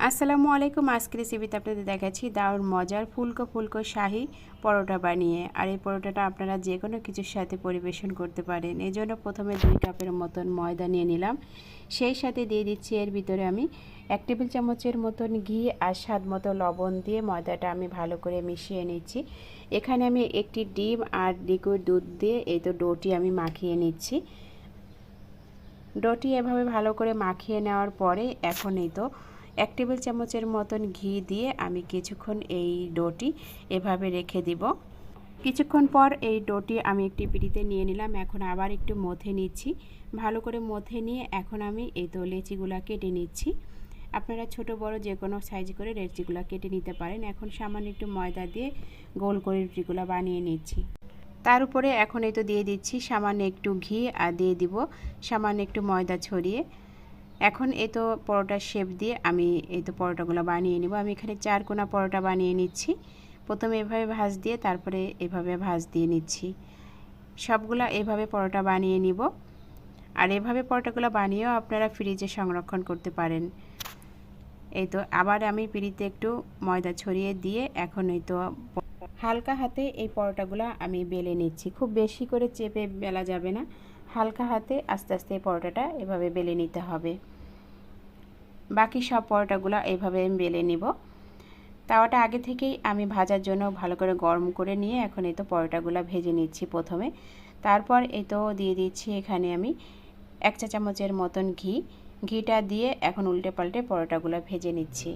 আসসালামু আলাইকুম। আজকের রেসিপিতে আপনাদের দেখাচ্ছি দারুণ মজার ফুলকো ফুলকো শাহি পরোটা বানিয়ে। আর এই পরোটাটা আপনারা যে কোনো কিছুর সাথে পরিবেশন করতে পারেন। এই জন্য প্রথমে 2 কাপের মতন ময়দা নিয়ে নিলাম। সেই সাথে দিয়ে দিচ্ছি এর ভিতরে আমি 1 টেবিল চামচের মতন ঘি আর স্বাদ মতো লবণ দিয়ে ময়দাটা আমি ভালো করে মিশিয়ে নিচ্ছি। এখানে আমি একটি ডিম আর লিকুইড দুধ দিয়ে এই তো ডোটি আমি মাখিয়ে নিচ্ছি। ডোটি এভাবে ভালো করে মাখিয়ে নেওয়ার পরে এখন এই তো 1 টেবিল চামচের মতন ঘি দিয়ে আমি কিছুক্ষণ এই ডোটি এভাবে রেখে দিব। কিছুক্ষণ পর এই ডোটি আমি একটি পিঁড়িতে নিয়ে নিলাম। এখন আবার একটু মথে নিচ্ছি। ভালো করে মথে নিয়ে এখন আমি এই তো লেচিগুলা কেটে নিচ্ছি। আপনারা ছোট বড় যে কোনো সাইজ করে লেচিগুলা কেটে নিতে পারেন। এখন সামান্য একটু ময়দা দিয়ে গোল করে রুটিগুলা বানিয়ে নিচ্ছি। তার উপরে এখন এই তো দিয়ে দিচ্ছি সামান্য একটু ঘি আর দিয়ে দিব সামান্য একটু ময়দা ছড়িয়ে। এখন এই তো পরোটার শেপ দিয়ে আমি এই তো পরোটাগুলো বানিয়ে নিব। আমি এখানে 4 কোনা পরোটা বানিয়ে নিচ্ছি। প্রথমে এভাবে ভাঁজ দিয়ে তারপরে এভাবে ভাঁজ দিয়ে নিচ্ছি। সবগুলা এভাবে পরোটা বানিয়ে নিব। আর এভাবে পরোটাগুলো বানিয়েও আপনারা ফ্রিজে সংরক্ষণ করতে পারেন। এই তো আবার আমি পিঁড়িতে একটু ময়দা ছড়িয়ে দিয়ে এখন এই তো হালকা হাতে এই পরোটাগুলো আমি বেলে নিচ্ছি। খুব বেশি করে চেপে বেলা যাবে না, হালকা হাতে আস্তে আস্তে এই পরোটাটা এভাবে বেলে নিতে হবে। বাকি সব পরোটাগুলো এইভাবে আমি বেলে নিব। তাওয়াটা আগে থেকেই আমি ভাজার জন্য ভালো করে গরম করে নিয়ে এখন এই তো পরোটাগুলো ভেজে নিচ্ছি প্রথমে। তারপর এই তো দিয়ে দিচ্ছি এখানে আমি 1 চা চামচের মতন ঘিটা দিয়ে এখন উল্টে পাল্টে পরোটাগুলো ভেজে নিচ্ছি।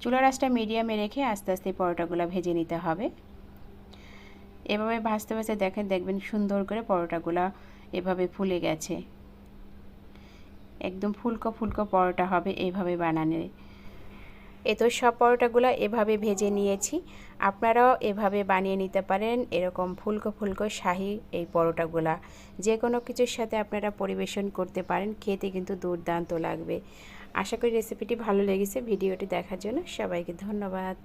চুলার আঁচটা মিডিয়ামে রেখে আস্তে আস্তে পরোটাগুলো ভেজে নিতে হবে। এভাবে ভাজতে ভাজতে দেখবেন সুন্দর করে পরোটাগুলো এভাবে ফুলে গেছে। একদম ফুলকো ফুলকো পরোটা হবে এইভাবে বানালে। এই তো সব পরোটাগুলো এভাবে ভেজে নিয়েছি। আপনারাও এভাবে বানিয়ে নিতে পারেন এরকম ফুলকো ফুলকো শাহি এই পরোটাগুলা। যে কোনো কিছুর সাথে আপনারা পরিবেশন করতে পারেন, খেতে কিন্তু দুর্দান্ত লাগবে। আশা করি রেসিপিটি ভালো লেগেছে। ভিডিওটি দেখার জন্য সবাইকে ধন্যবাদ।